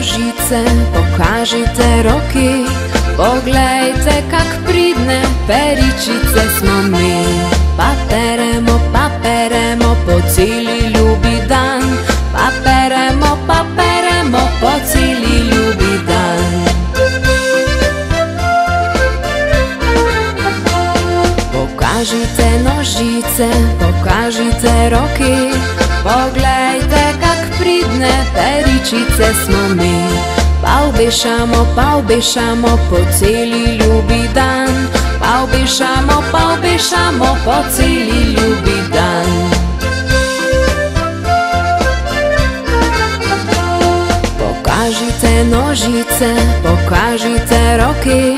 nožice, pokažite roki, poglejte kak pridne peričice smo mi. Paperemo, paperemo po celi ljubi dan, paperemo, paperemo po celi ljubi dan. Pokažite nožice, pokažite roki, poglejte kak pridne peričice smo mi. Pa obešamo po celi ljubi dan, pa obešamo po celi ljubi dan. Pokažite nožice, pokažite roki.